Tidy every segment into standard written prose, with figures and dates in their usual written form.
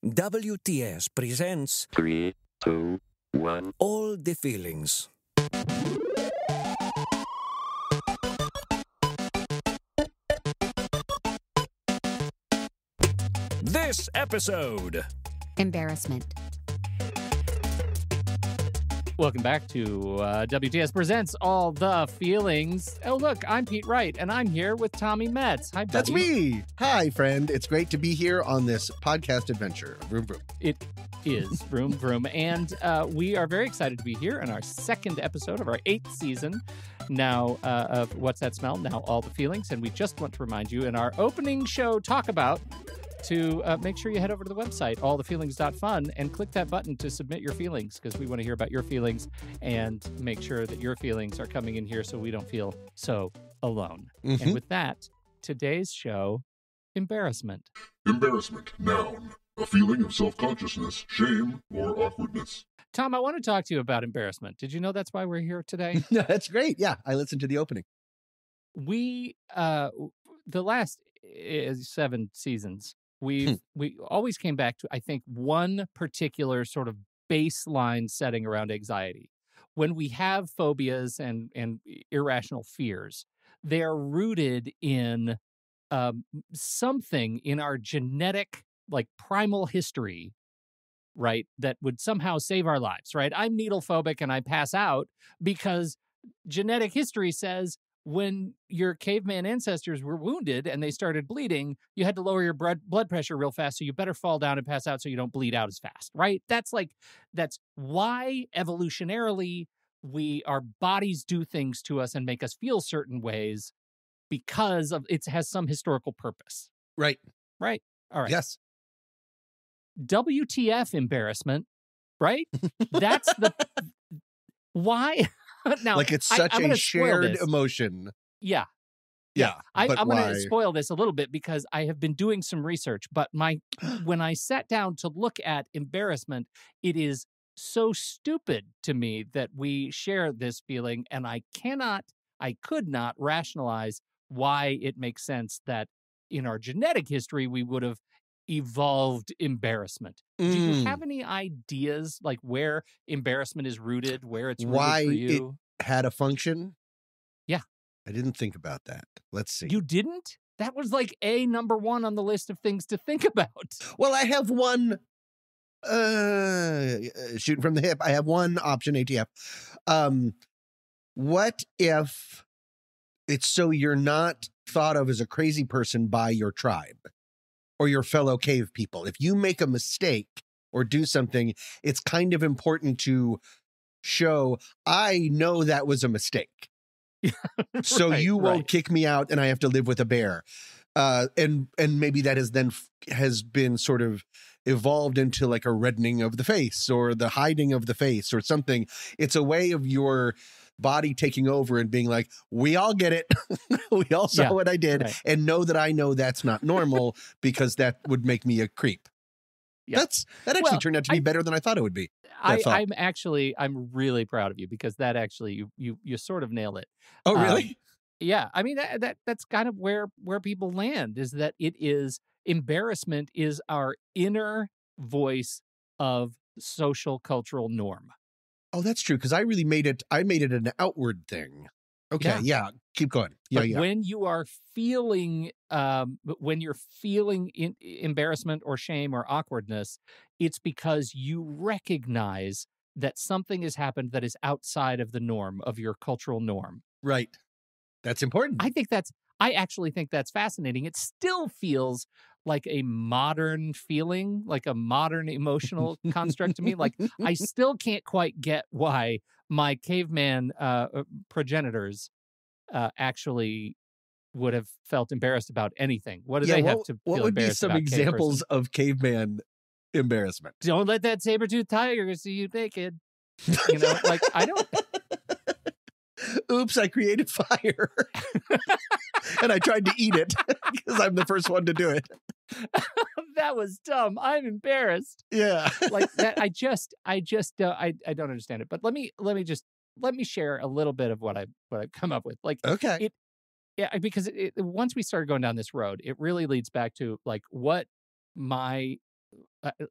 WTS presents 3, 2, 1. All the Feelings. This episode. Embarrassment. Welcome back to WTS Presents All the Feelings. Oh, look, I'm Pete Wright, and I'm here with Tommy Metz. Hi, buddy. That's me. Hi, friend. It's great to be here on this podcast adventure. Vroom, vroom. It is Vroom Vroom, and we are very excited to be here in our second episode of our 8th season now of What's That Smell? Now All the Feelings, and we just want to remind you in our opening show talk about to make sure you head over to the website, allthefeelings.fun, and click that button to submit your feelings, because we want to hear about your feelings and make sure that your feelings are coming in here so we don't feel so alone. Mm-hmm. And with that, today's show, embarrassment. Embarrassment, noun. A feeling of self-consciousness, shame, or awkwardness. Tom, I want to talk to you about embarrassment. Did you know that's why we're here today? That's great. Yeah, I listened to the opening. We, the last 7 seasons, we always came back to, I think, one particular sort of baseline setting around anxiety. When we have phobias and irrational fears, they are rooted in something in our genetic, like primal history, right, that would somehow save our lives, right? I'm needle phobic and I pass out because genetic history says when your caveman ancestors were wounded and they started bleeding, you had to lower your blood pressure real fast, so you better fall down and pass out so you don't bleed out as fast, right? That's why evolutionarily our bodies do things to us and make us feel certain ways, because of it has some historical purpose. Right. Right. All right. Yes. WTF embarrassment, right? That's the why. Now, like it's such I'm a shared emotion. Yeah. Yeah. I'm going why? to spoil this a little bit because I have been doing some research, but when I sat down to look at embarrassment, it is so stupid to me that we share this feeling, and I could not rationalize why it makes sense that in our genetic history we would have evolved embarrassment. Do you have any ideas like where embarrassment is rooted, where it's rooted why for you? It had a function? Yeah. I didn't think about that. Let's see. You didn't? That was like number 1 on the list of things to think about. Well, I have one shooting from the hip. I have one option, ATF. What if it's so you're not thought of as a crazy person by your tribe or your fellow cave people? If you make a mistake or do something, it's kind of important to show, I know that was a mistake. So you won't kick me out and I have to live with a bear. And maybe that has been sort of evolved into like a reddening of the face or the hiding of the face or something. It's a way of your body taking over and being like, we all get it. We all saw what I did and know that I know that's not normal because that would make me a creep. Yeah. That actually turned out to be better than I thought it would be. I'm really proud of you because that actually, you sort of nailed it. Oh, really? Yeah. I mean, that's kind of where people land, is that embarrassment is our inner voice of social cultural norm. Oh, that's true. Because I made it an outward thing. Okay. Yeah. Keep going. Yeah. But when you are feeling, embarrassment or shame or awkwardness, it's because you recognize that something has happened that is outside of the norm, of your cultural norm. Right. That's important. I actually think that's fascinating. It still feels like a modern feeling, like a modern emotional construct to me. Like I still can't quite get why my caveman progenitors actually would have felt embarrassed about anything. What do they have to feel what would be some examples of caveman embarrassment? Don't let that saber-toothed tiger see you naked. Like I don't. Oops, I created fire. And I tried to eat it because I'm the first one to do it. That was dumb. I'm embarrassed. Yeah. Like that. I don't understand it. But let me share a little bit of what I've come up with. Like, okay. Because once we started going down this road, it really leads back to like what my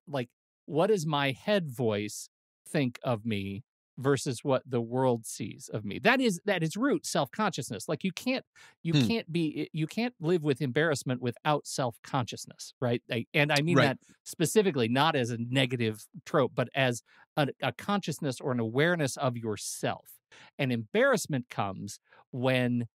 like, what does my head voice think of me versus what the world sees of me? That is root self-consciousness. Like, you can't live with embarrassment without self-consciousness, right? And I mean Right. that specifically not as a negative trope, but as a consciousness or an awareness of yourself. And embarrassment comes when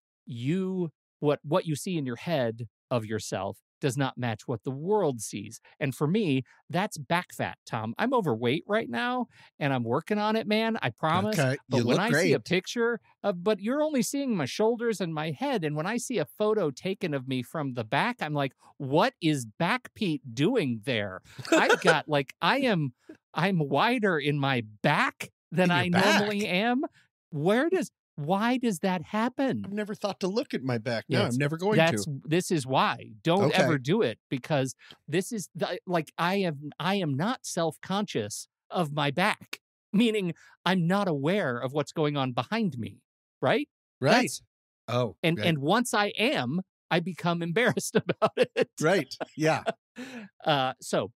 what you see in your head of yourself does not match what the world sees. And for me, that's back fat, Tom. I'm overweight right now, and I'm working on it, man. I promise. Okay, But you when look I see a great. picture of, but you're only seeing my shoulders and my head. And when I see a photo taken of me from the back, I'm like, what is Back Pete doing there? I've got like, I'm wider in my back than In your I back? normally am. Why does that happen? I've never thought to look at my back. No, Yes, I'm never going to. This is why. Don't Okay. ever do it, because this is like, I am not self-conscious of my back, meaning I'm not aware of what's going on behind me, right? Right. That's- Oh, And right. and once I am, I become embarrassed about it. Right. Yeah. So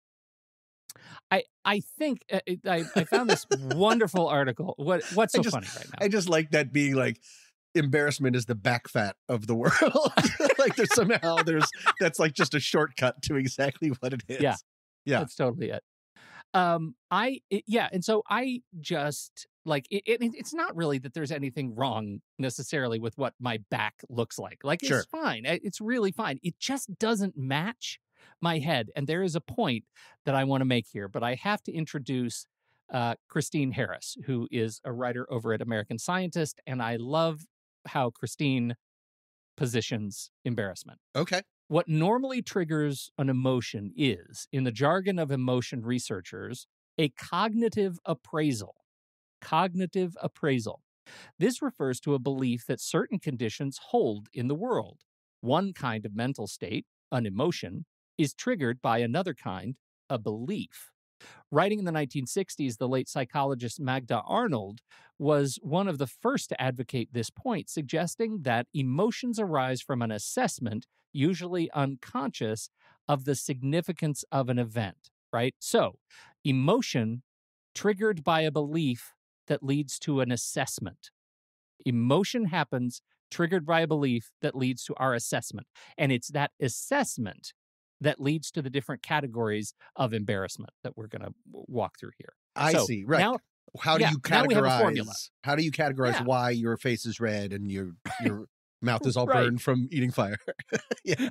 I think I found this wonderful article. What's so funny right now? I just like that being like, embarrassment is the back fat of the world. Like that's like just a shortcut to exactly what it is. Yeah. Yeah. That's totally it. And so I just like it's not really that there's anything wrong necessarily with what my back looks like. Like, Sure. it's fine. It's really fine. It just doesn't match my head. And there is a point that I want to make here, but I have to introduce Christine Harris, who is a writer over at American Scientist, and I love how Christine positions embarrassment. Okay. What normally triggers an emotion is, in the jargon of emotion researchers, a cognitive appraisal. Cognitive appraisal. This refers to a belief that certain conditions hold in the world. One kind of mental state, an emotion, is triggered by another kind, a belief. Writing in the 1960s, the late psychologist Magda Arnold was one of the first to advocate this point, suggesting that emotions arise from an assessment, usually unconscious, of the significance of an event, right? So, emotion triggered by a belief that leads to an assessment. Emotion happens triggered by a belief that leads to our assessment. And it's that assessment that leads to the different categories of embarrassment that we're going to walk through here. I So, see. Right. now- How do you now we have a formula. categorize? How do you categorize Yeah. why your face is red and your mouth is all Right. burned from eating fire? Yeah.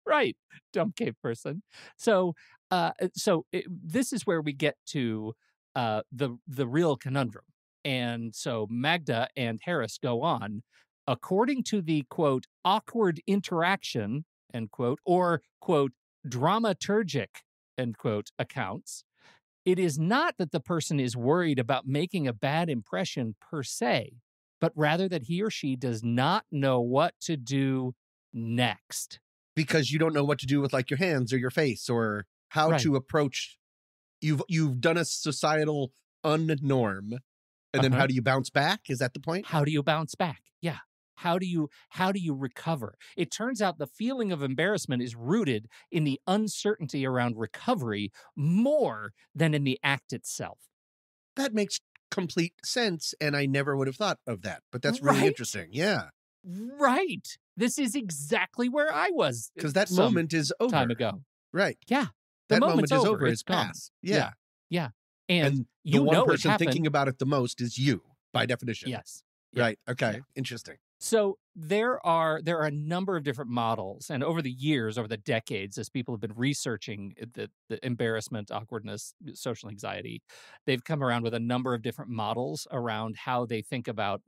Right, dumb cave person. So, this is where we get to the real conundrum. And so Magda and Harris go on. According to the quote awkward interaction end quote or quote dramaturgic end quote accounts, it is not that the person is worried about making a bad impression per se, but rather that he or she does not know what to do next. Because you don't know what to do with like your hands or your face or how Right. to approach. You've done a societal unnorm, and then Uh-huh. how do you bounce back? Is that the point? How do you bounce back? Yeah. How do you recover? It turns out the feeling of embarrassment is rooted in the uncertainty around recovery more than in the act itself. That makes complete sense, and I never would have thought of that. But that's really Right? interesting. Yeah, Right. This is exactly where I was because that some moment is over. time ago. Right. Yeah. The That moment moment's is over. It's It's gone. past. Yeah. Yeah. And, And you the one know it person happened. thinking about it the most is you, by definition. Yes. Yeah. Right. Okay. Yeah. Interesting. So there are a number of different models, and over the years, over the decades, as people have been researching the embarrassment, awkwardness, social anxiety, they've come around with a number of different models around how they think about,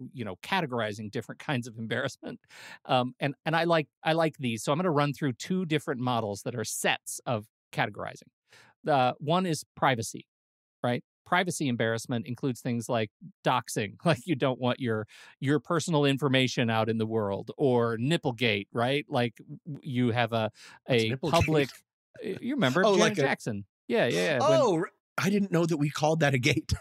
categorizing different kinds of embarrassment. And I like these. So I'm going to run through two different models that are sets of categorizing. One is privacy, right? Privacy embarrassment includes things like doxing, like you don't want your personal information out in the world, or nipplegate, right? Like you have a nipplegate? public. You remember Oh, Janet like a- Jackson? Yeah. When- Oh, I didn't know that we called that a gate.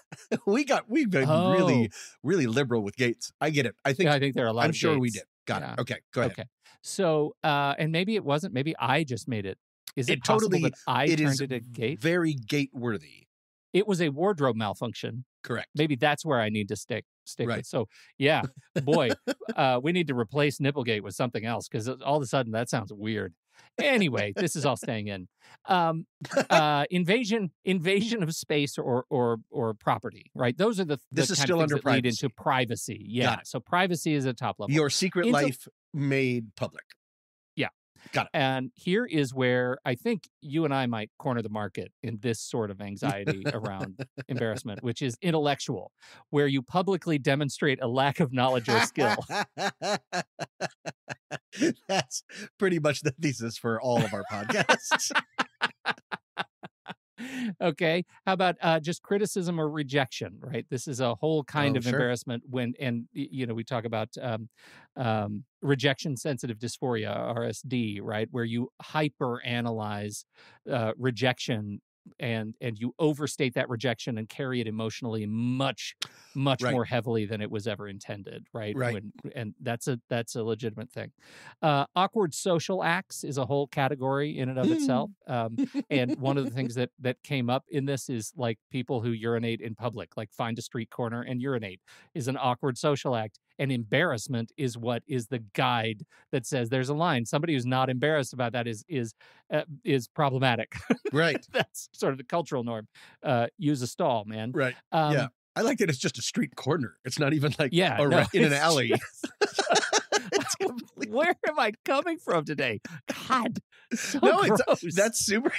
We've been really, really liberal with gates. I get it. I think there are a lot. I'm of sure we gates. did. Got Yeah. it. Okay. Go ahead. Okay. So, and maybe it wasn't. Maybe I just made it Is it possible totally, that I it turned is it a gate? very gate worthy. It was a wardrobe malfunction. Correct. Maybe that's where I need to stick Right. with. So yeah, boy, we need to replace Nipplegate with something else because all of a sudden that sounds weird. Anyway, this is all staying in. Invasion of space or property, right? Those are the This is kind still of things under that lead into privacy. Yeah. Got it. So privacy is a top level. Your secret life made public. Yeah. Got it. And here is where I think you and I might corner the market in this sort of anxiety around embarrassment, which is intellectual, where you publicly demonstrate a lack of knowledge or skill. That's pretty much the thesis for all of our podcasts. Okay. How about just criticism or rejection, right? This is a whole kind of sure. embarrassment we talk about rejection sensitive dysphoria, RSD, right? Where you hyper analyze rejection and you overstate that rejection and carry it emotionally much Right. more heavily than it was ever intended, right? Right. And that's a legitimate thing. Awkward social acts is a whole category in and of itself. And one of the things that came up in this is like people who urinate in public, like find a street corner and urinate is an awkward social act. And embarrassment is what is the guide that says there's a line. Somebody who's not embarrassed about that is problematic. Right. That's sort of the cultural norm. Use a stall, man. Right. Yeah. I like that it's just a street corner. It's not even like in an alley. Where am I coming from today? God, so No, gross. that's super.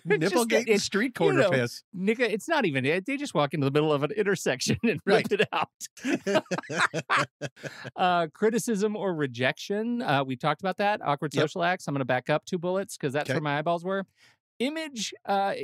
Nipplegate and street corner piss. Nika, it's not even it. They just walk into the middle of an intersection and Right. rip it out. Criticism or rejection. We talked about that. Awkward Yep. social acts. I'm going to back up 2 bullets because that's Okay. where my eyeballs were. Image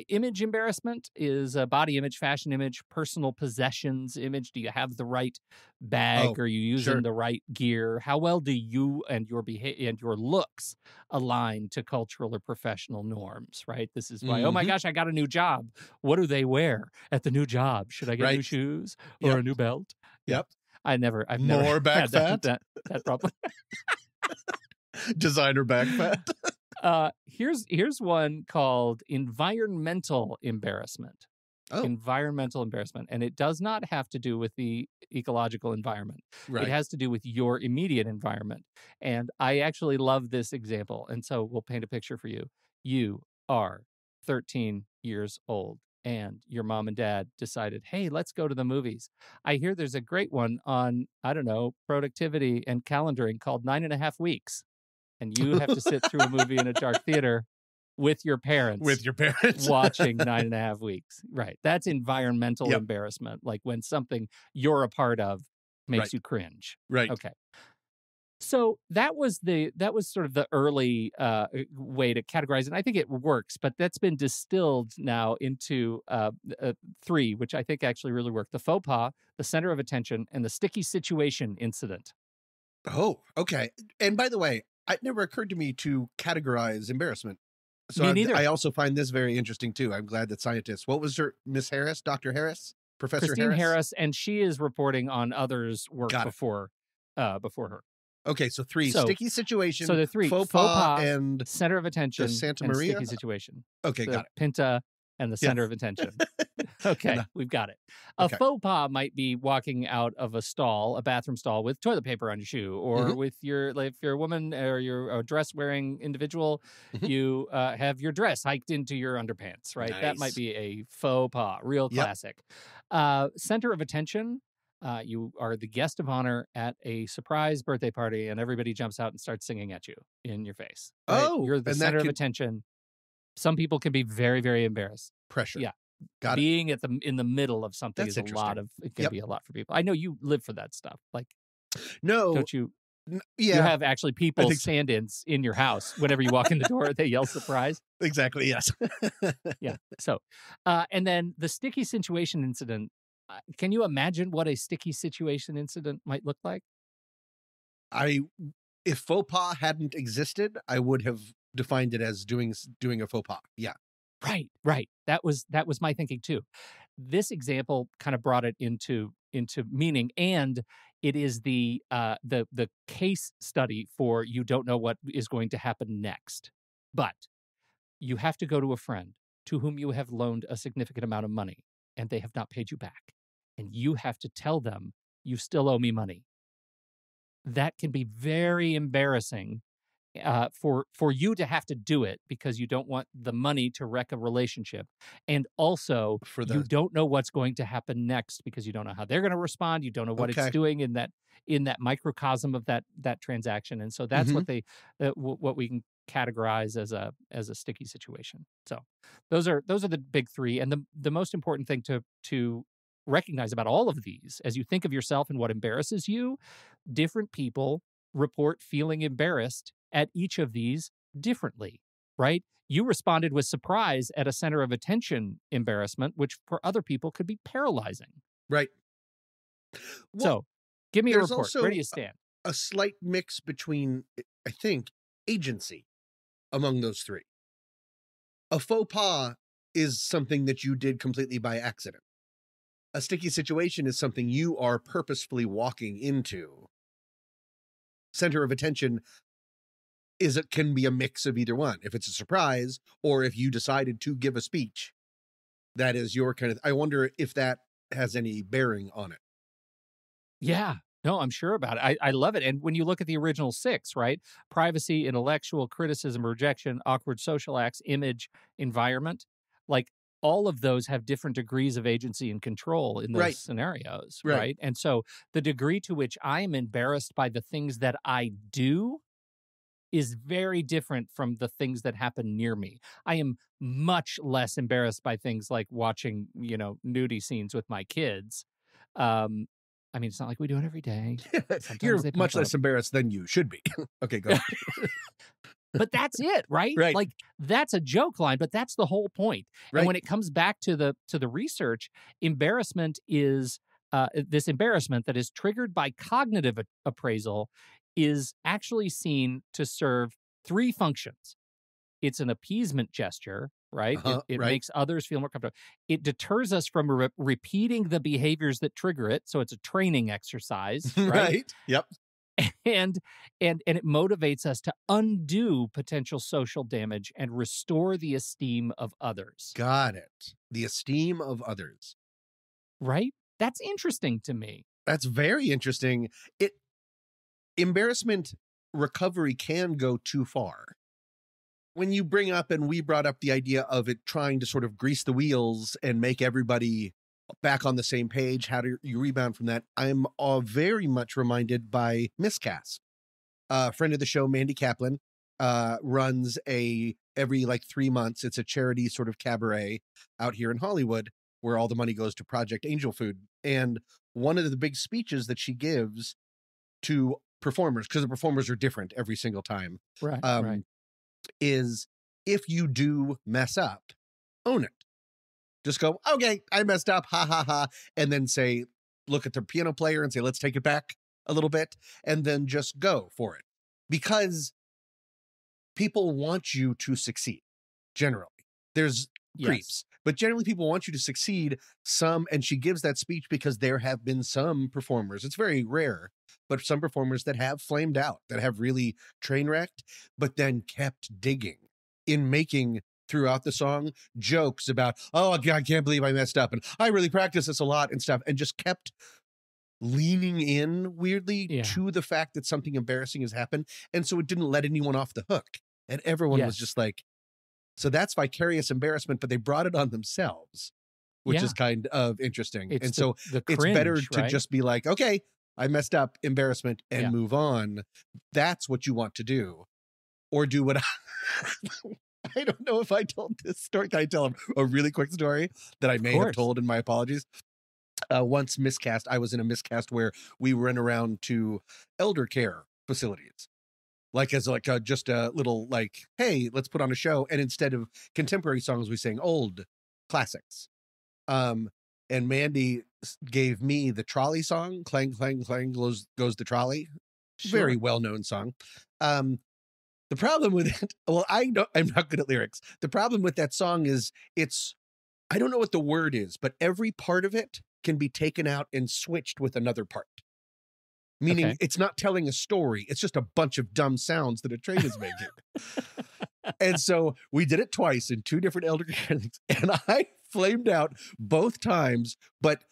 embarrassment is body image, fashion image, personal possessions image. Do you have the right bag? Are you using sure. the right gear? How well do you and your and your looks align to cultural or professional norms? Right. This is why. Oh my gosh, I got a new job. What do they wear at the new job? Should I get new shoes or Yep. a new belt? Yep. I've never More back had fat? that problem. Designer back fat. Here's one called environmental embarrassment. Oh. Environmental embarrassment. And it does not have to do with the ecological environment. Right. It has to do with your immediate environment. And I actually love this example. And so we'll paint a picture for you. You are 13 years old and your mom and dad decided, hey, let's go to the movies. I hear there's a great one on, I don't know, productivity and calendaring called 9.5 Weeks. And you have to sit through a movie in a dark theater with your parents. With your parents. Watching 9.5 Weeks. Right. That's environmental Yep. embarrassment. Like when something you're a part of makes Right. you cringe. Right. Okay. So that was sort of the early way to categorize it. And I think it works, but that's been distilled now into 3, which I think actually really work. The faux pas, the center of attention, and the sticky situation incident. Oh, okay. And by the way, it never occurred to me to categorize embarrassment. So Me neither. I also find this very interesting too. I'm glad that scientists. What was her, Miss Harris, Dr. Harris, Professor Christine Harris, and she is reporting on others' work Got it. before her. Okay, so 3 So- sticky situation. So the 3 faux pas and center of attention, Santa and Maria? sticky situation. okay, The got it. Pinta and the Yeah. center of attention. Okay, the- we've got it. A Okay. faux pas might be walking out of a bathroom stall with toilet paper on your shoe, or Mhm. with if you're a woman or you're a dress wearing individual, Mhm. you have your dress hiked into your underpants, right? That might Nice. be a faux pas, real Yep. classic. Center of attention. You are the guest of honor at a surprise birthday party, and everybody jumps out and starts singing at you in your face. Right? Oh, You're the and that center of could- attention. Some people can be very, very embarrassed. Pressure. Yeah. Got it. Being in the middle of something That's is a lot interesting. it can Yep. be a lot for people. I know you live for that stuff. Like, No. don't you? Yeah. You have actually people think so. stand-ins in your house. Whenever you walk in the door, they yell surprise. Exactly. Yes. Yeah. So, and then the sticky situation incident. Can you imagine what a sticky situation incident might look like? If faux pas hadn't existed, I would have defined it as doing a faux pas. Yeah. Right. That was my thinking too. This example kind of brought it into meaning, and it is the case study for you don't know what is going to happen next. But you have to go to a friend to whom you have loaned a significant amount of money and they have not paid you back. And you have to tell them you still owe me money. That can be very embarrassing for you to have to do it because you don't want the money to wreck a relationship. And also, you don't know what's going to happen next because you don't know how they're going to respond. You don't know what it's doing in that microcosm of that transaction. And so that's what what we can categorize as a sticky situation. So those are the big three. And the most important thing to recognize about all of these, as you think of yourself and what embarrasses you, different people report feeling embarrassed at each of these differently, right? You responded with surprise at a center of attention embarrassment, which for other people could be paralyzing. Right. Well, so give me a report. Also where do you stand? A slight mix between, I think, agency among those three. A faux pas is something that you did completely by accident. A sticky situation is something you are purposefully walking into. Center of attention can be a mix of either one. If it's a surprise, or if you decided to give a speech, that is your kind of. I wonder if that has any bearing on it. Yeah, no, I'm sure about it. I love it. And when you look at the original 6, right? Privacy, intellectual, criticism, rejection, awkward social acts, image, environment, like all of those have different degrees of agency and control in those scenarios, right? And so the degree to which I am embarrassed by the things that I do is very different from the things that happen near me. I am much less embarrassed by things like watching, nudie scenes with my kids. I mean, it's not like we do it every day. You're much less embarrassed than you should be. Okay, go ahead. But that's it, right? Right. Like that's a joke line, but that's the whole point. Right. And when it comes back to the research, embarrassment is this embarrassment that is triggered by cognitive appraisal is actually seen to serve 3 functions. It's an appeasement gesture, right? It makes others feel more comfortable. It deters us from repeating the behaviors that trigger it. So it's a training exercise, right? Yep. And it motivates us to undo potential social damage and restore the esteem of others. Got it. The esteem of others. Right? That's interesting to me. That's very interesting. Embarrassment recovery can go too far. When you bring up, and we brought up the idea of it trying to sort of grease the wheels and make everybody back on the same page, how do you rebound from that? I'm very much reminded by Miscast. A friend of the show, Mandy Kaplan, runs every 3 months. It's a charity sort of cabaret out here in Hollywood where all the money goes to Project Angel Food. And one of the big speeches that she gives to performers, because the performers are different every single time, right. is if you do mess up, own it. Just go, okay, I messed up, ha, ha, ha. And then look at the piano player and say, let's take it back a little bit. And then just go for it. Because people want you to succeed, generally. There's creeps, but generally people want you to succeed and she gives that speech because there have been some performers, it's very rare, but some performers that have flamed out, that have really train wrecked, but then kept digging in making throughout the song jokes about, oh, I can't believe I messed up. And I really practice this a lot and stuff. And just kept leaning in weirdly to the fact that something embarrassing has happened. And so it didn't let anyone off the hook. And everyone was just like, so that's vicarious embarrassment, but they brought it on themselves, which is kind of interesting. It's and so the it's cringe, better to just be like, okay, I messed up, embarrassment, and move on. That's what you want to do. Or do what I don't know if I told this story. Can I tell a really quick story that I may have told in my apologies? Once Miscast, I was in a Miscast where we went around to elder care facilities. Just a little hey, let's put on a show. And instead of contemporary songs, we sang old classics. And Mandy gave me the trolley song, Clang, Clang, Clang, goes the trolley. Sure. Very well-known song. The problem with it, I'm not good at lyrics. The problem with that song is I don't know what the word is, but every part of it can be taken out and switched with another part. Meaning it's not telling a story. It's just a bunch of dumb sounds that a train is making. And so we did it twice in 2 different elder care things, and I flamed out both times, but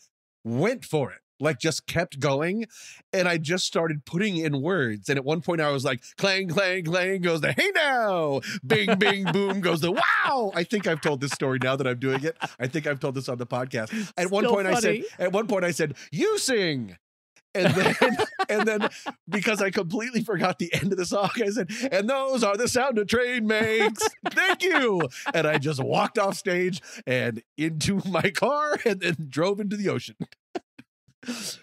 went for it. Like, just kept going, and I just started putting in words. And at one point, I was like, clang, clang, clang goes the hey now, bing, bing, boom goes the wow. I think I've told this story now that I'm doing it. I think I've told this on the podcast. At one point, I said, you sing. And then because I completely forgot the end of the song, I said, and those are the sound a train makes. Thank you. And I just walked off stage and into my car and then drove into the ocean.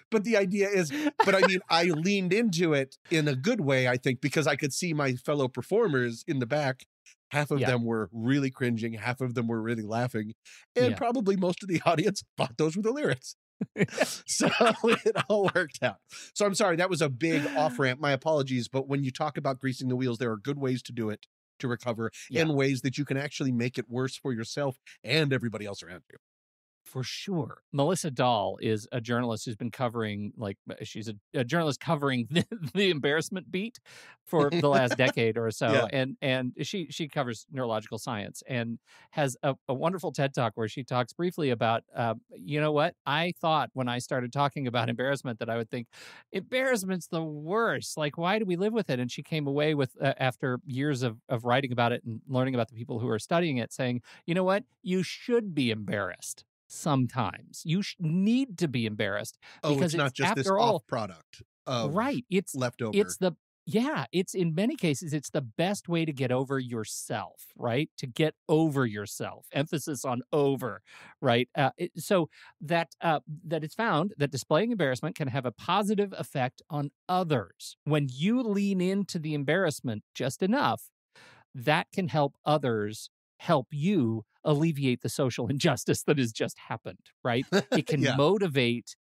But the idea is, I mean, I leaned into it in a good way, I think, because I could see my fellow performers in the back. Half of them were really cringing. Half of them were really laughing. And probably most of the audience thought those were the lyrics. So it all worked out. So I'm sorry, that was a big off ramp. My apologies. But when you talk about greasing the wheels, there are good ways to do it, to recover, and ways that you can actually make it worse for yourself and everybody else around you. For sure. Melissa Dahl is a journalist who's been covering, she's a journalist covering the embarrassment beat for the last decade or so. Yeah. And she covers neurological science and has a wonderful TED Talk where she talks briefly about, you know what? I thought when I started talking about embarrassment that I would think, embarrassment's the worst. Like, why do we live with it? And she came away with, after years of writing about it and learning about the people who are studying it, saying, you know what? You should be embarrassed. Sometimes you need to be embarrassed because it's not just this off product of it's leftover. It's in many cases, it's the best way to get over yourself, right? To get over yourself, emphasis on over, right? So that it's found that displaying embarrassment can have a positive effect on others. When you lean into the embarrassment just enough, that can help others help you alleviate the social injustice that has just happened, right? It can motivate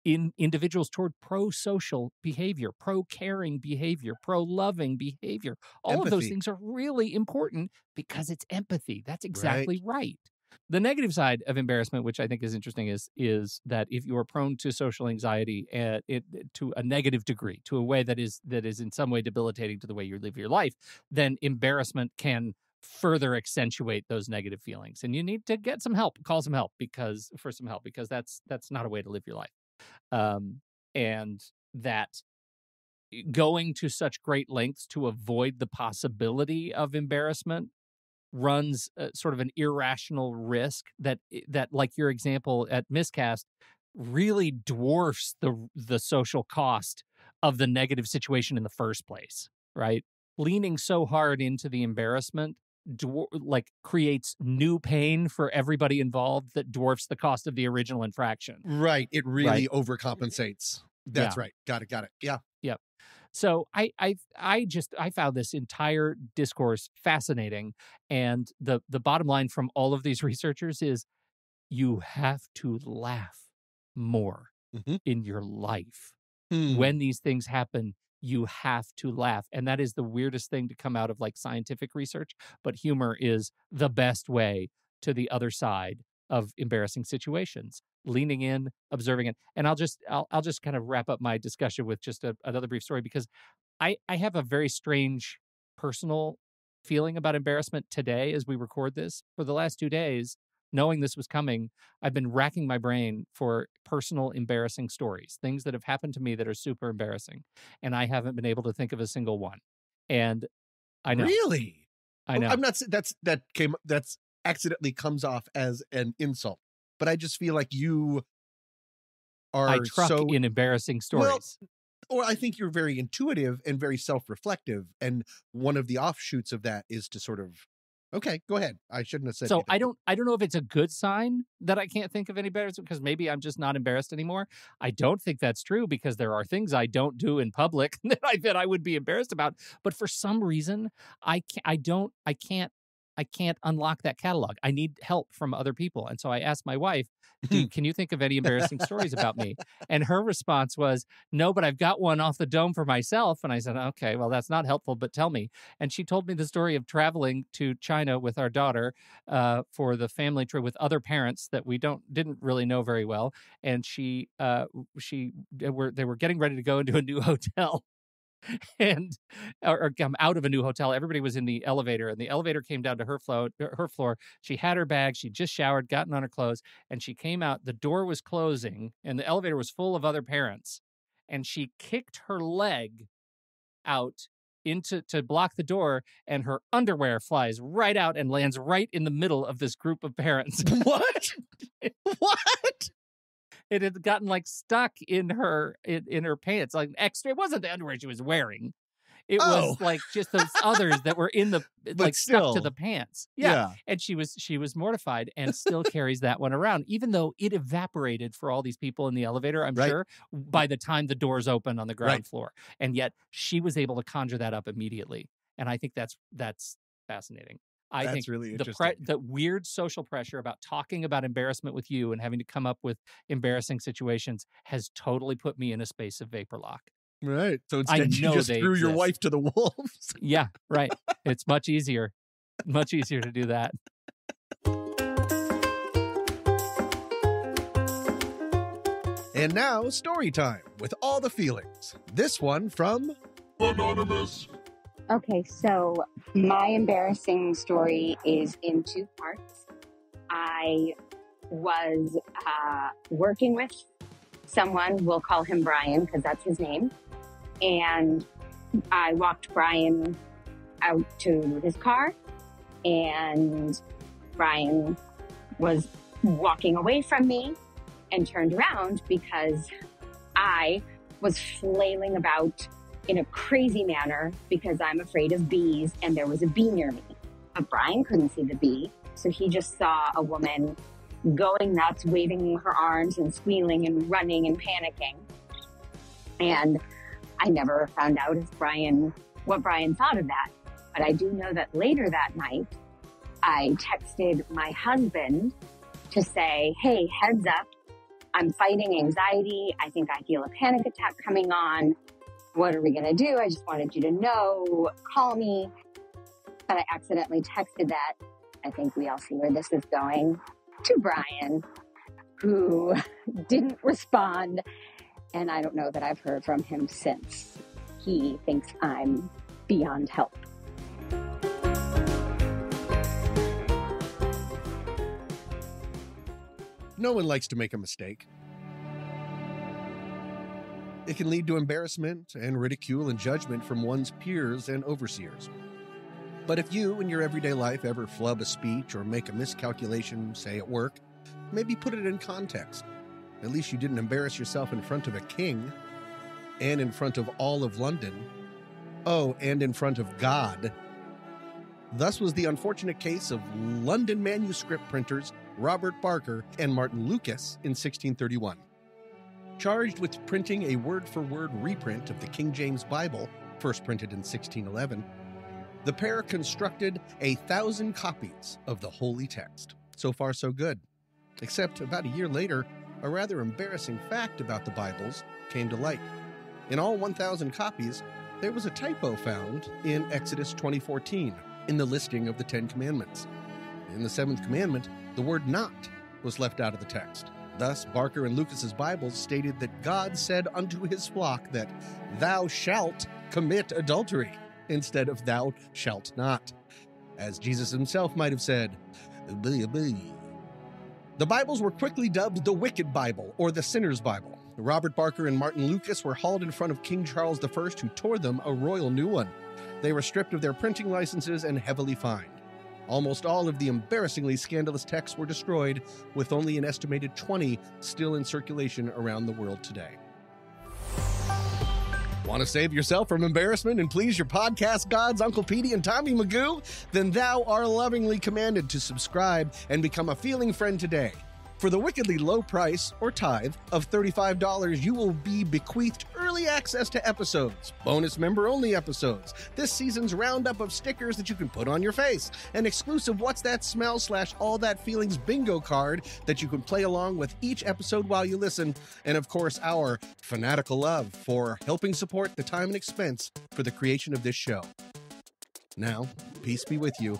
individuals toward pro-social behavior, pro-caring behavior, pro-loving behavior. All of those things are really important because it's empathy. That's exactly right. The negative side of embarrassment, which I think is interesting, is that if you are prone to social anxiety to a negative degree, to a way that is in some way debilitating to the way you live your life, then embarrassment can further accentuate those negative feelings, and you need to get some help. Call some help because that's not a way to live your life. And that going to such great lengths to avoid the possibility of embarrassment runs sort of an irrational risk that, like your example at Miscast, really dwarfs the social cost of the negative situation in the first place, right? Leaning so hard into the embarrassment creates new pain for everybody involved that dwarfs the cost of the original infraction. Right. It really overcompensates. That's right. Got it. Yeah. Yep. So I found this entire discourse fascinating. And the bottom line from all of these researchers is you have to laugh more in your life. When these things happen, you have to laugh. And that is the weirdest thing to come out of scientific research. But humor is the best way to the other side of embarrassing situations. Leaning in, observing it. And I'll just kind of wrap up my discussion with just another brief story, because I have a very strange personal feeling about embarrassment today as we record this. For the last 2 days, knowing this was coming, I've been racking my brain for personal embarrassing stories, things that have happened to me that are super embarrassing. And I haven't been able to think of a single one. And I know. Really? I know. I'm not, that's accidentally comes off as an insult, but I just feel like you are I truck in embarrassing stories. Or I think you're very intuitive and very self-reflective. And one of the offshoots of that is to sort of, okay, go ahead. I shouldn't have said so. anything. I don't know if it's a good sign that I can't think of any embarrassment, because maybe I'm just not embarrassed anymore. I don't think that's true, because there are things I don't do in public that I would be embarrassed about. But for some reason, I can't unlock that catalog. I need help from other people. And so I asked my wife, can you think of any embarrassing stories about me? And her response was, no, but I've got one off the dome for myself. And I said, okay, well, that's not helpful, but tell me. And she told me the story of traveling to China with our daughter for the family trip with other parents that we didn't really know very well. And they were getting ready to go into a new hotel. and or come out of a new hotel. Everybody was in the elevator, and the elevator came down to her floor. She had her bag. She just showered, gotten on her clothes, and she came out. The door was closing, and the elevator was full of other parents. And she kicked her leg out to block the door, and her underwear flies right out and lands right in the middle of this group of parents. What? What? It had gotten like stuck in her pants, like extra. It wasn't the underwear she was wearing. It was like just those others that were in the like stuck to the pants. Yeah. And she was mortified and still carries that one around, even though it evaporated for all these people in the elevator, I'm sure, by the time the doors opened on the ground floor. And yet she was able to conjure that up immediately. And I think that's fascinating. I think really interesting. The weird social pressure about talking about embarrassment with you and having to come up with embarrassing situations has totally put me in a space of vapor lock. Right. So instead you just threw your wife to the wolves. Yeah, right. It's much easier to do that. And now, story time with all the feelings. This one from Anonymous. Okay, so my embarrassing story is in two parts. I was working with someone, we'll call him Brian because that's his name, and I walked Brian out to his car, and Brian was walking away from me and turned around because I was flailing about in a crazy manner because I'm afraid of bees, and there was a bee near me. But Brian couldn't see the bee, so he just saw a woman going nuts, waving her arms and squealing and running and panicking. And I never found out what Brian thought of that. But I do know that later that night, I texted my husband to say, hey, heads up, I'm fighting anxiety. I think I feel a panic attack coming on. What are we going to do? I just wanted you to know, call me. But I accidentally texted that. I think we all see where this is going, to Brian, who didn't respond. And I don't know that I've heard from him since. He thinks I'm beyond help. No one likes to make a mistake. It can lead to embarrassment and ridicule and judgment from one's peers and overseers. But if you, in your everyday life, ever flub a speech or make a miscalculation, say at work, maybe put it in context. At least you didn't embarrass yourself in front of a king, and in front of all of London. Oh, and in front of God. Thus was the unfortunate case of London manuscript printers Robert Barker and Martin Lucas in 1631. Charged with printing a word-for-word reprint of the King James Bible, first printed in 1611, the pair constructed 1,000 copies of the holy text. So far, so good. Except about a year later, a rather embarrassing fact about the Bibles came to light. In all 1,000 copies, there was a typo found in Exodus 20:14 in the listing of the 10 Commandments. In the 7th commandment, the word not was left out of the text. Thus, Barker and Lucas's Bibles stated that God said unto his flock that thou shalt commit adultery instead of thou shalt not, as Jesus himself might have said, The Bibles were quickly dubbed the Wicked Bible or the Sinner's Bible. Robert Barker and Martin Lucas were hauled in front of King Charles I, who tore them a royal new one. They were stripped of their printing licenses and heavily fined. Almost all of the embarrassingly scandalous texts were destroyed, with only an estimated 20 still in circulation around the world today. Want to save yourself from embarrassment and please your podcast gods, Uncle Petey and Tommy Magoo? Then thou art lovingly commanded to subscribe and become a feeling friend today. For the wickedly low price, or tithe, of $35, you will be bequeathed early access to episodes, bonus member-only episodes, this season's roundup of stickers that you can put on your face, an exclusive What's That Smell / All That Feelings bingo card that you can play along with each episode while you listen, and of course our fanatical love for helping support the time and expense for the creation of this show. Now, peace be with you,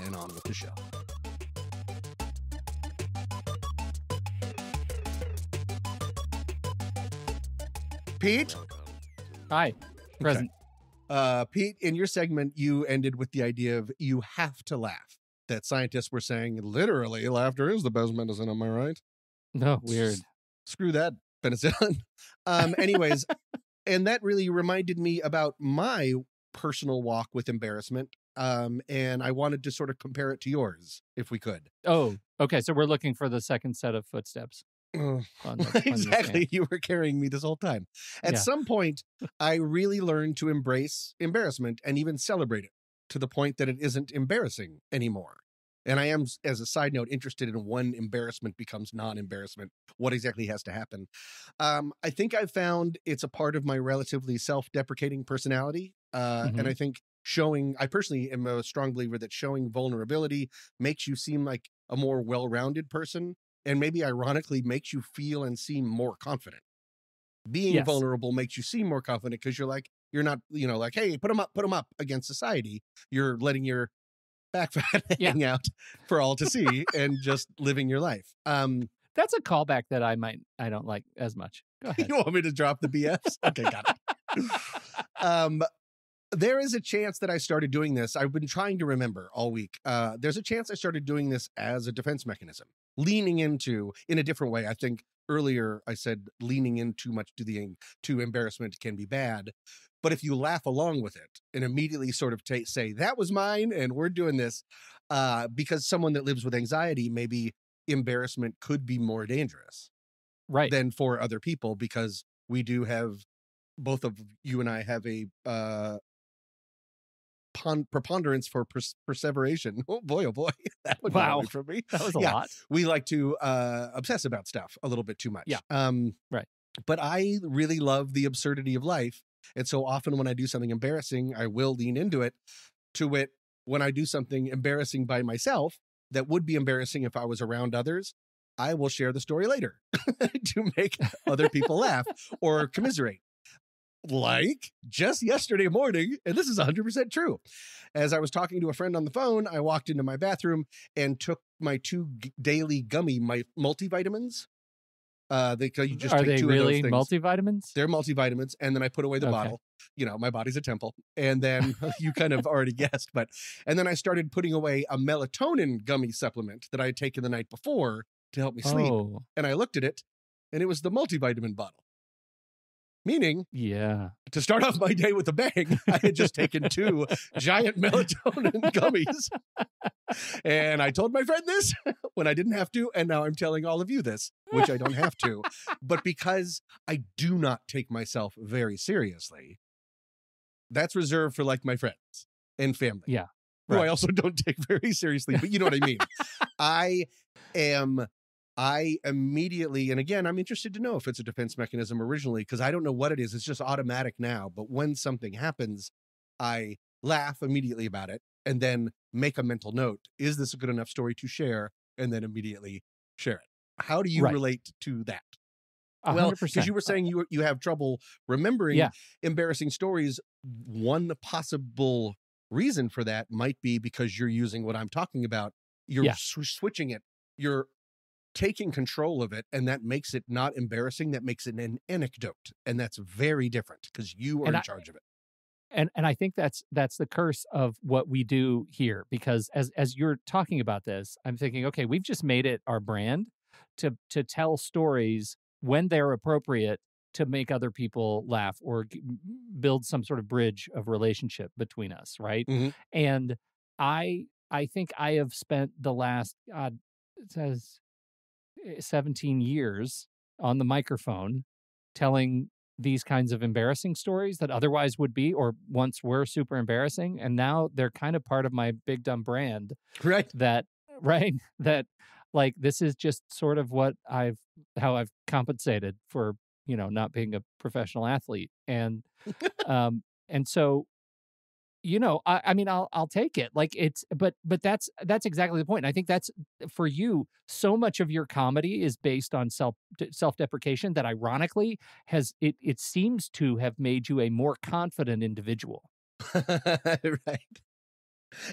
and on with the show. Pete? Hi. Present. Pete, in your segment, you ended with the idea of you have to laugh. That scientists were saying, literally, laughter is the best medicine. Am I right? No, weird. Screw that penicillin. Anyways, and that really reminded me about my personal walk with embarrassment. And I wanted to sort of compare it to yours, if we could. Oh, okay. So we're looking for the second set of footsteps. Oh, on the exactly. You were carrying me this whole time. At Yeah. some point, I really learned to embrace embarrassment and even celebrate it to the point that it isn't embarrassing anymore. And I am, as a side note, interested in when embarrassment becomes non-embarrassment. What exactly has to happen? I think I've found it's a part of my relatively self-deprecating personality. And I think I personally am a strong believer that showing vulnerability makes you seem like a more well-rounded person. And maybe ironically makes you feel and seem more confident. Being vulnerable makes you seem more confident because you're not, like, hey, put them up against society. You're letting your back fat hang out for all to see and just living your life. That's a callback that I don't like as much. Go ahead. You want me to drop the BS? Okay, got it. There is a chance that I started doing this. I've been trying to remember all week. There's a chance I started doing this as a defense mechanism, leaning into in a different way. I think earlier I said leaning in too much to embarrassment can be bad. But if you laugh along with it and immediately sort of say, that was mine and we're doing this, because someone that lives with anxiety, maybe embarrassment could be more dangerous than for other people, because we do have, both of you and I have a preponderance for perseveration. Oh boy, that would be for me. That was a lot. We like to obsess about stuff a little bit too much. Right. But I really love the absurdity of life, and so often when I do something embarrassing, I will lean into it. To it, when I do something embarrassing by myself that would be embarrassing if I was around others, I will share the story later to make other people laugh or commiserate. Like just yesterday morning, and this is 100% true. As I was talking to a friend on the phone, I walked into my bathroom and took my 2 daily gummy, my multivitamins. You just Are take they 2 really of those things. multivitamins? They're multivitamins, and then I put away the bottle. My body's a temple. And then you kind of already guessed, and then I started putting away a melatonin gummy supplement that I had taken the night before to help me sleep. Oh. And I looked at it, and it was the multivitamin bottle. Meaning, to start off my day with a bang, I had just taken 2 giant melatonin gummies. And I told my friend this when I didn't have to, and now I'm telling all of you this, which I don't have to. But because I do not take myself very seriously, that's reserved for like my friends and family. Yeah. Who I also don't take very seriously, but you know what I mean. I immediately, and again, I'm interested to know if it's a defense mechanism originally, because I don't know what it is. It's just automatic now. But when something happens, I laugh immediately about it and then make a mental note. Is this a good enough story to share? And then immediately share it. How do you relate to that? 100%. Well, because you were saying you have trouble remembering embarrassing stories. One possible reason for that might be because you're using what I'm talking about. You're switching it. You're taking control of it, and that makes it not embarrassing. That makes it an anecdote, and that's very different because you are in charge of it. And I think that's the curse of what we do here, because as you're talking about this, I'm thinking, okay, we've just made it our brand to tell stories when they're appropriate to make other people laugh or build some sort of bridge of relationship between us, right? Mm-hmm. And I think I have spent the last it says 17 years on the microphone telling these kinds of embarrassing stories that otherwise would be, or once were, super embarrassing, and now they're kind of part of my big dumb brand. That like this is just sort of how I've compensated for not being a professional athlete, and so I mean, I'll take it. Like but that's exactly the point. And I think that's for you. So much of your comedy is based on self-deprecation that ironically it seems to have made you a more confident individual. Right.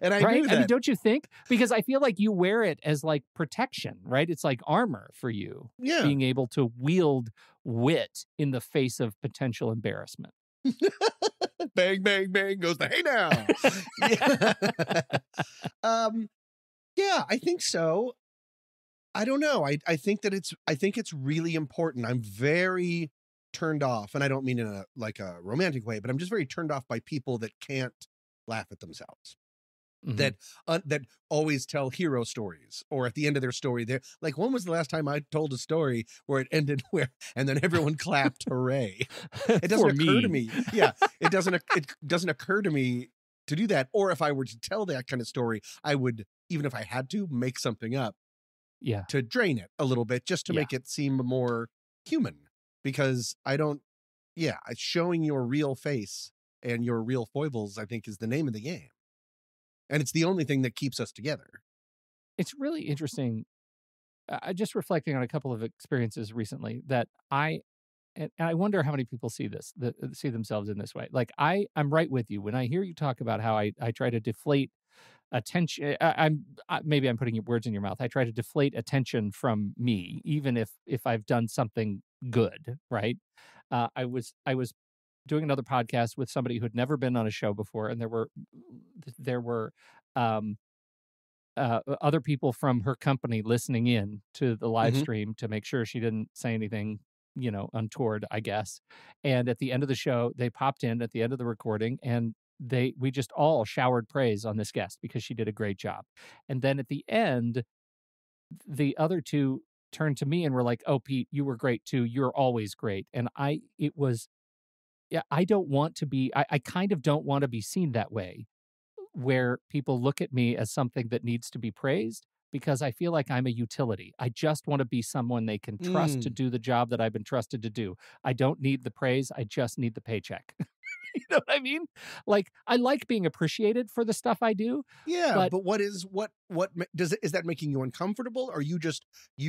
And I right? knew that. I mean, don't you think? Because I feel like you wear it as like protection, right? It's like armor for you. Yeah. Being able to wield wit in the face of potential embarrassment. bang, bang, bang goes the hey now. Yeah, I think so. I don't know. I think it's really important. I'm very turned off, and I don't mean in a romantic way, but I'm just very turned off by people that can't laugh at themselves. Mhm. That always tell hero stories, or at the end of their story, they're like, when was the last time I told a story where it ended and then everyone clapped, hooray? It doesn't occur to me. Yeah, it doesn't occur to me to do that. Or if I were to tell that kind of story, I would, even if I had to, make something up Yeah. to drain it a little bit, just to Yeah. make it seem more human. Because showing your real face and your real foibles, I think, is the name of the game. And it's the only thing that keeps us together. It's really interesting. Just reflecting on a couple of experiences recently that and I wonder how many people see see themselves in this way. Like I'm right with you when I hear you talk about how I try to deflate attention. Maybe I'm putting words in your mouth. I try to deflate attention from me, even if I've done something good, right? I was doing another podcast with somebody who'd never been on a show before, and there were other people from her company listening in to the live Mhm. stream to make sure she didn't say anything, untoward, I guess. And at the end of the show, they popped in at the end of the recording, and we just all showered praise on this guest because she did a great job. And then at the end, the other two turned to me and were like, "Oh, Pete, you were great too. You're always great." And I don't want to be, I kind of don't want to be seen that way, where people look at me as something that needs to be praised, because I feel like I'm a utility. I just want to be someone they can trust to do the job that I've been trusted to do. I don't need the praise. I just need the paycheck. You know what I mean? Like, I like being appreciated for the stuff I do. Yeah, But but is that making you uncomfortable, or you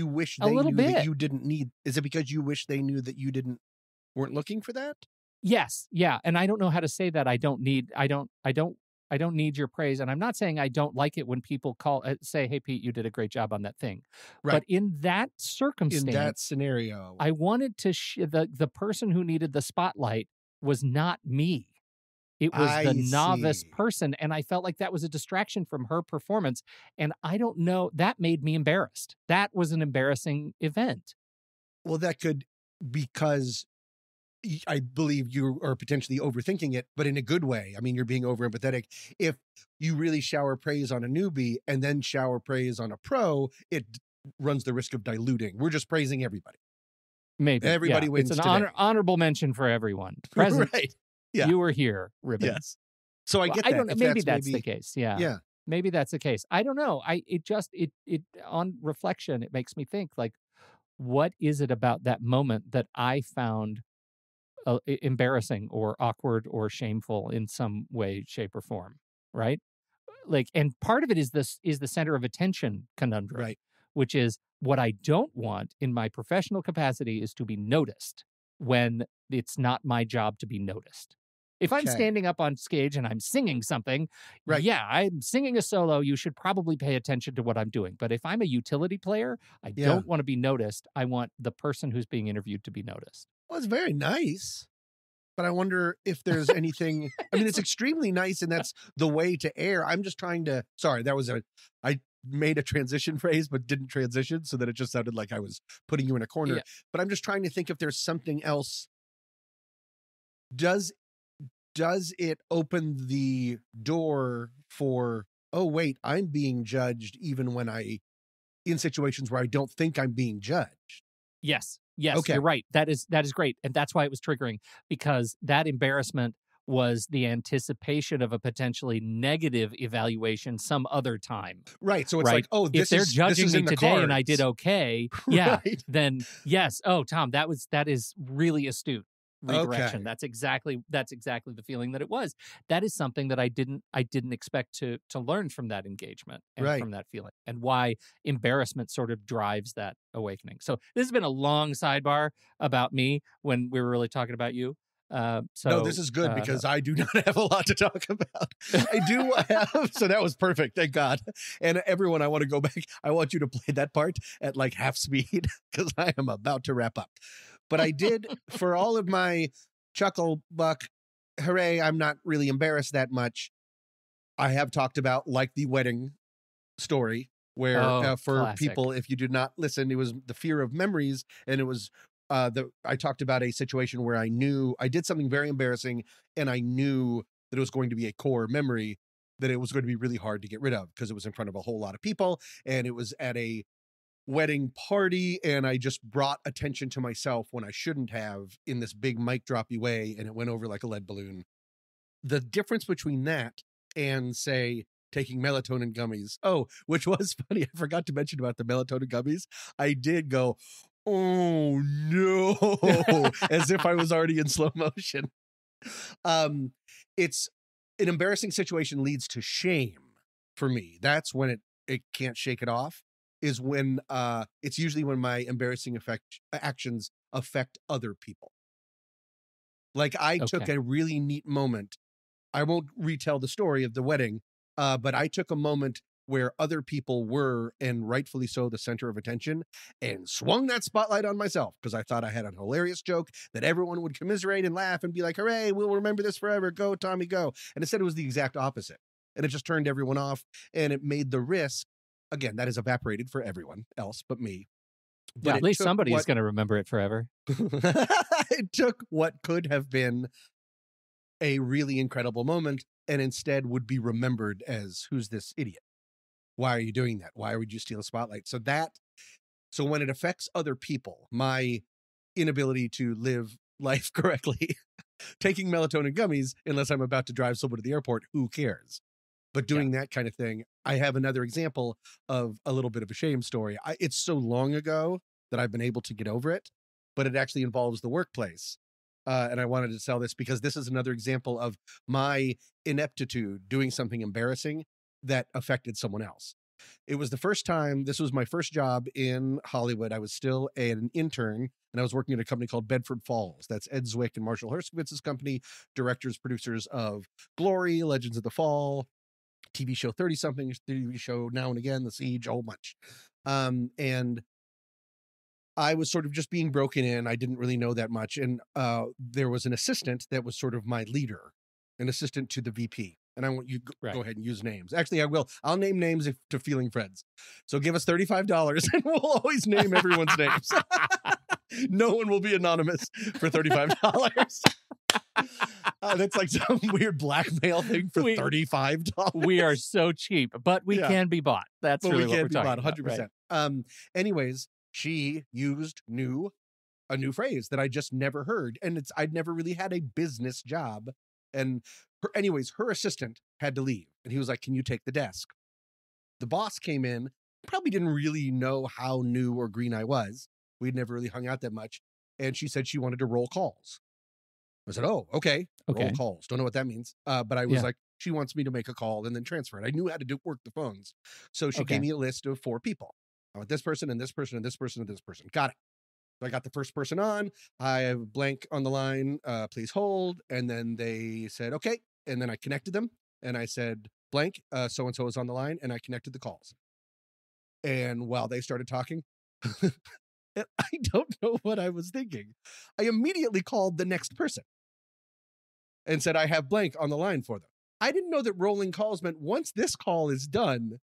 wish a they little knew that bit. you didn't need? Is it because you wish they knew that you weren't looking for that? Yes. Yeah. And I don't know how to say that. I don't need your praise. And I'm not saying I don't like it when people say, "Hey, Pete, you did a great job on that thing." Right. But in that In circumstance, that scenario, I wanted to the person who needed the spotlight was not me. It was the I novice see. person, and I felt like that was a distraction from her performance. And I don't know, that made me embarrassed. That was an embarrassing event. Well, that could, because I believe you are potentially overthinking it, but in a good way. I mean, you're being over empathetic. If you really shower praise on a newbie and then shower praise on a pro, it runs the risk of diluting. We're just praising everybody. Maybe. Everybody wins It's an today. honorable mention for everyone. Present. Right. Yeah. You were here, Ribbon. Yes. So I Well, get I that. don't know. If Maybe that's the case. Yeah. Yeah. Maybe that's the case. I don't know. It on reflection, it makes me think, like, what is it about that moment that I found embarrassing or awkward or shameful in some way, shape, or form? Right. Like, and part of it is the center of attention conundrum, Right. which is what I don't want in my professional capacity is to be noticed when it's not my job to be noticed. If I'm Okay. standing up on stage and I'm singing something, Right. yeah, I'm singing a solo, you should probably pay attention to what I'm doing. But if I'm a utility player, I Yeah. don't want to be noticed. I want the person who's being interviewed to be noticed. Well, it's very nice, but I wonder if there's anything. I mean, it's extremely nice, and that's the way to air. I'm just trying to. Sorry, I made a transition phrase, but didn't transition, so that it just sounded like I was putting you in a corner. Yeah. But I'm just trying to think if there's something else. Does it open the door for, oh wait, I'm being judged even when in situations where I don't think I'm being judged? Yes, Okay. you're right. That is great. And that's why it was triggering, because that embarrassment was the anticipation of a potentially negative evaluation some other time. Right. So it's Right. like, oh, If they're judging me in the today and I did cards. okay, yeah, Right. then yes. Oh, Tom, that is really astute redirection. Okay. That's exactly the feeling that it was. That is something that I didn't expect to learn from that engagement and Right. from that feeling, and why embarrassment sort of drives that awakening. So this has been a long sidebar about me when we were really talking about you. No, this is good because I do not have a lot to talk about. I do have, so that was perfect. Thank God. And everyone, I want to go back. I want you to play that part at like half speed because I am about to wrap up. But I did, for all of my chuckle buck hooray, I'm not really embarrassed that much. I have talked about, like, the wedding story where for classic. people, if you did not listen, it was the fear of memories. And it was I talked about a situation where I knew I did something very embarrassing, and I knew that it was going to be a core memory that it was going to be really hard to get rid of because it was in front of a whole lot of people, and it was at a wedding party, and I just brought attention to myself when I shouldn't have, in this big mic droppy way, and it went over like a lead balloon. The difference between that and, say, taking melatonin gummies, which was funny, I forgot to mention about the melatonin gummies. I did go, oh no, as if I was already in slow motion. It's an embarrassing situation leads to shame for me. That's when it can't shake it off, is when it's usually when my embarrassing actions affect other people. Like, I took a really neat moment. I won't retell the story of the wedding, but I took a moment where other people were, and rightfully so, the center of attention, and swung that spotlight on myself because I thought I had a hilarious joke that everyone would commiserate and laugh and be like, hooray, we'll remember this forever. Go, Tommy, go. And instead it was the exact opposite. And it just turned everyone off, and it made the risk, again, that is evaporated for everyone else but me. But at least somebody's going to remember it forever. It took what could have been a really incredible moment and instead would be remembered as, who's this idiot? Why are you doing that? Why would you steal a spotlight? So when it affects other people, my inability to live life correctly, taking melatonin gummies, unless I'm about to drive someone to the airport, who cares? But doing that kind of thing, I have another example of a little bit of a shame story. It's so long ago that I've been able to get over it, but it actually involves the workplace. And I wanted to tell this because this is another example of my ineptitude doing something embarrassing that affected someone else. It was the first time, this was my first job in Hollywood. I was still an intern, and I was working at a company called Bedford Falls. That's Ed Zwick and Marshall Herskowitz's company, directors, producers of Glory, Legends of the Fall, TV show 30-something, TV show Now and Again, The Siege, a whole bunch. And I was sort of just being broken in. I didn't really know that much. And there was an assistant that was sort of my leader, an assistant to the VP. And I want you to go ahead and use names. Actually, I will. I'll name names to feeling friends. So give us $35 and we'll always name everyone's names. No one will be anonymous for $35. That's like some weird blackmail thing for $35. We are so cheap, but we can be bought. That's really what we're talking about. 100%. Right? Anyways, she used a new phrase that I just never heard. And I'd never really had a business job. And her assistant had to leave. And he was like, can you take the desk? The boss came in, probably didn't really know how new or green I was. We'd never really hung out that much. And she said she wanted to roll calls. I said, oh, okay. Roll calls. Don't know what that means. But I was like, she wants me to make a call and then transfer it. I knew how to work the phones. So she gave me a list of 4 people. I want this person and this person and this person and this person. Got it. So I got the first person on. I have blank on the line. Please hold. And then they said, okay. And then I connected them. And I said, blank, so-and-so is on the line. And I connected the calls. And while they started talking, and I don't know what I was thinking, I immediately called the next person and said, I have blank on the line for them. I didn't know that rolling calls meant once this call is done,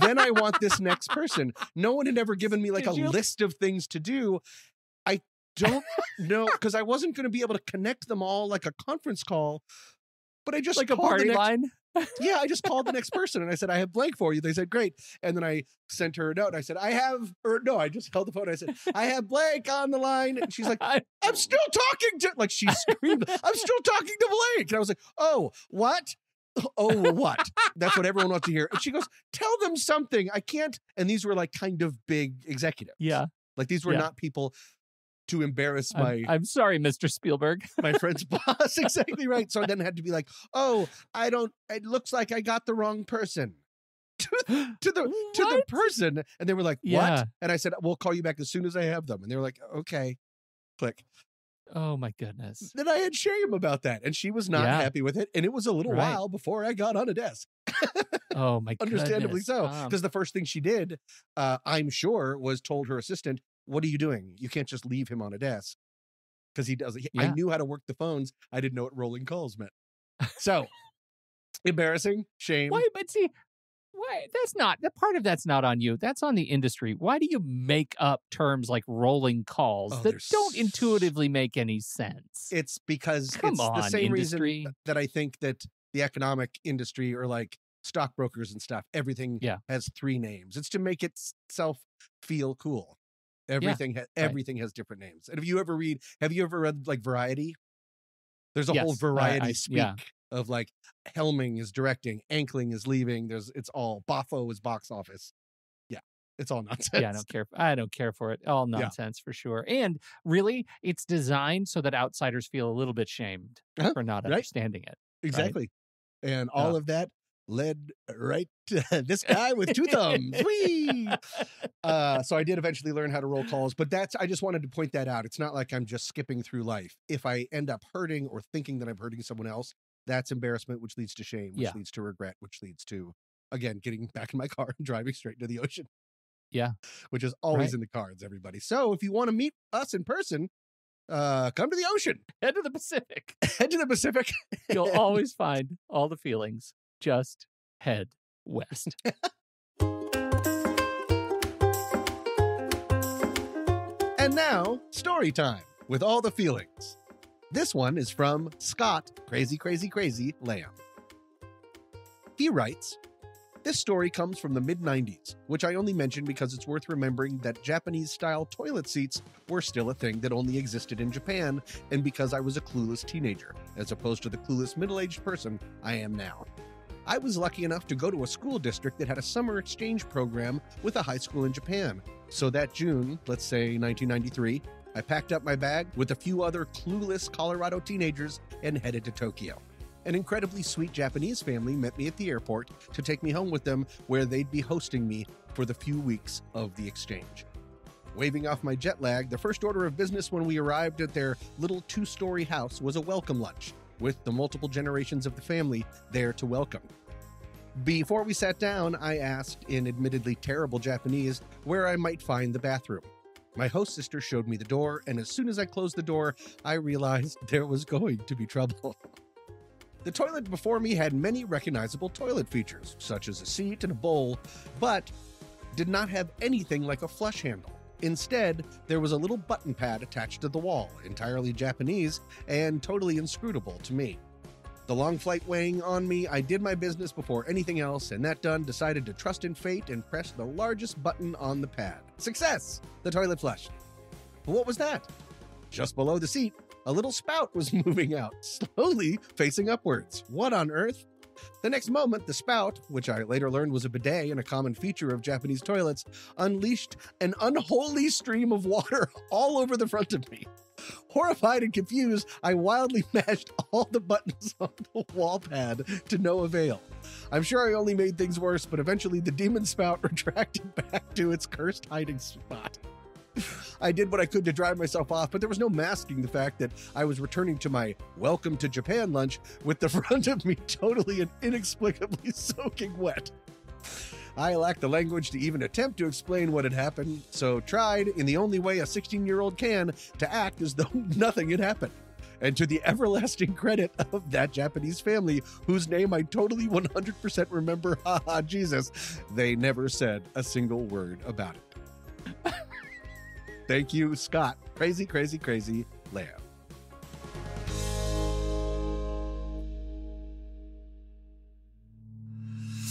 then I want this next person. No one had ever given me like a list of things to do. I don't know, because I wasn't going to be able to connect them all like a conference call, but I just like a party line. Yeah, I just called the next person and I said, I have blank for you. They said, great. And then I sent her a note. I said, I just held the phone. I said, I have blank on the line. And she's like, I'm still talking to, like she screamed, I'm still talking to blank. And I was like, oh, what? Oh, what? That's what everyone wants to hear. And she goes, tell them something. I can't. And these were like kind of big executives. Yeah. Like these were not people to embarrass I'm sorry, Mr. Spielberg. my friend's boss. Exactly right. So I then had to be like, oh, it looks like I got the wrong person to the person. And they were like, what? And I said, we'll call you back as soon as I have them. And they were like, okay, click. Oh my goodness. Then I had shame about that. And she was not happy with it. And it was a little while before I got on a desk. Oh my goodness. Understandably so. Because the first thing she did, I'm sure, was told her assistant, what are you doing? You can't just leave him on a desk. because he does it. I Yeah. knew how to work the phones. I didn't know what rolling calls meant. So embarrassing, shame. Why? But see, why? That's not that part of that's not on you. That's on the industry. Why do you make up terms like rolling calls Oh, that there's don't intuitively make any sense? It's because Come it's the on, same industry. reason that I think that the economic industry or like stockbrokers and stuff, everything Yeah. has 3 names. It's to make itself feel cool. Everything has different names. And have you ever read like Variety? There's a whole Yes, Variety speak yeah. of like Helming is directing, Ankling is leaving. It's all Boffo is box office. Yeah, it's all nonsense. Yeah, I don't care for it. All nonsense for sure. And really, it's designed so that outsiders feel a little bit shamed for not right. understanding it. Exactly. And all of that led right to this guy with 2 thumbs. Whee! So I did eventually learn how to roll calls, but I just wanted to point that out. It's not like I'm just skipping through life. If I end up hurting or thinking that I'm hurting someone else, that's embarrassment, which leads to shame, which leads to regret, which leads to, again, getting back in my car and driving straight into the ocean. Yeah. Which is always in the cards, everybody. So if you want to meet us in person, come to the ocean. Head to the Pacific. Head to the Pacific. You'll always find all the feelings. Just head west. And now, story time with all the feelings. This one is from Scott, Crazy, Crazy, Crazy Lamb. He writes, this story comes from the mid-90s, which I only mention because it's worth remembering that Japanese-style toilet seats were still a thing that only existed in Japan, and because I was a clueless teenager, as opposed to the clueless middle-aged person I am now. I was lucky enough to go to a school district that had a summer exchange program with a high school in Japan. So that June, let's say 1993, I packed up my bag with a few other clueless Colorado teenagers and headed to Tokyo. An incredibly sweet Japanese family met me at the airport to take me home with them, where they'd be hosting me for the few weeks of the exchange. Waving off my jet lag, the first order of business when we arrived at their little 2-story house was a welcome lunch, with the multiple generations of the family there to welcome. Before we sat down, I asked, in admittedly terrible Japanese, where I might find the bathroom. My host sister showed me the door, and as soon as I closed the door, I realized there was going to be trouble. The toilet before me had many recognizable toilet features, such as a seat and a bowl, but did not have anything like a flush handle. Instead, there was a little button pad attached to the wall, entirely Japanese and totally inscrutable to me. The long flight weighing on me, I did my business before anything else, and that done, decided to trust in fate and press the largest button on the pad. Success! The toilet flushed. But what was that? Just below the seat, a little spout was moving out, slowly facing upwards. What on earth? The next moment, the spout, which I later learned was a bidet and a common feature of Japanese toilets, unleashed an unholy stream of water all over the front of me. Horrified and confused, I wildly mashed all the buttons on the wall pad to no avail. I'm sure I only made things worse, but eventually the demon spout retracted back to its cursed hiding spot. I did what I could to drive myself off, but there was no masking the fact that I was returning to my welcome to Japan lunch with the front of me totally and inexplicably soaking wet. I lacked the language to even attempt to explain what had happened, so tried, in the only way a 16-year-old can, to act as though nothing had happened. And to the everlasting credit of that Japanese family, whose name I totally 100% remember, haha, Jesus, they never said a single word about it. Thank you, Scott. Crazy, crazy, crazy Lamb.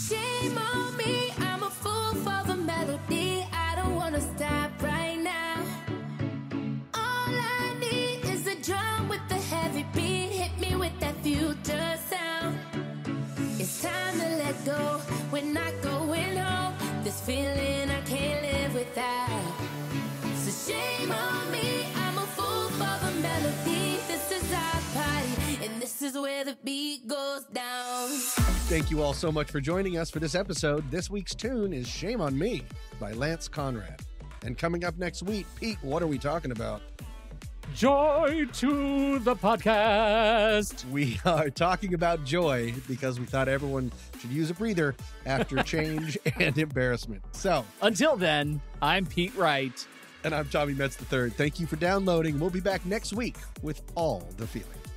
Shame on me, I'm a fool for the melody. I don't wanna stop right now. All I need is a drum with the heavy beat. Hit me with that future sound. It's time to let go. We're not going home. This feeling I can't live without. So shame on me, I'm a fool for the melody. This is our party, and this is where the beat goes down. Thank you all so much for joining us for this episode. This week's tune is Shame on Me by Lance Conrad. And coming up next week, Pete, what are we talking about? Joy to the podcast. We are talking about joy because we thought everyone should use a breather after change and embarrassment. So, Until then, I'm Pete Wright. And I'm Tommy Metz III. Thank you for downloading. We'll be back next week with all the feelings.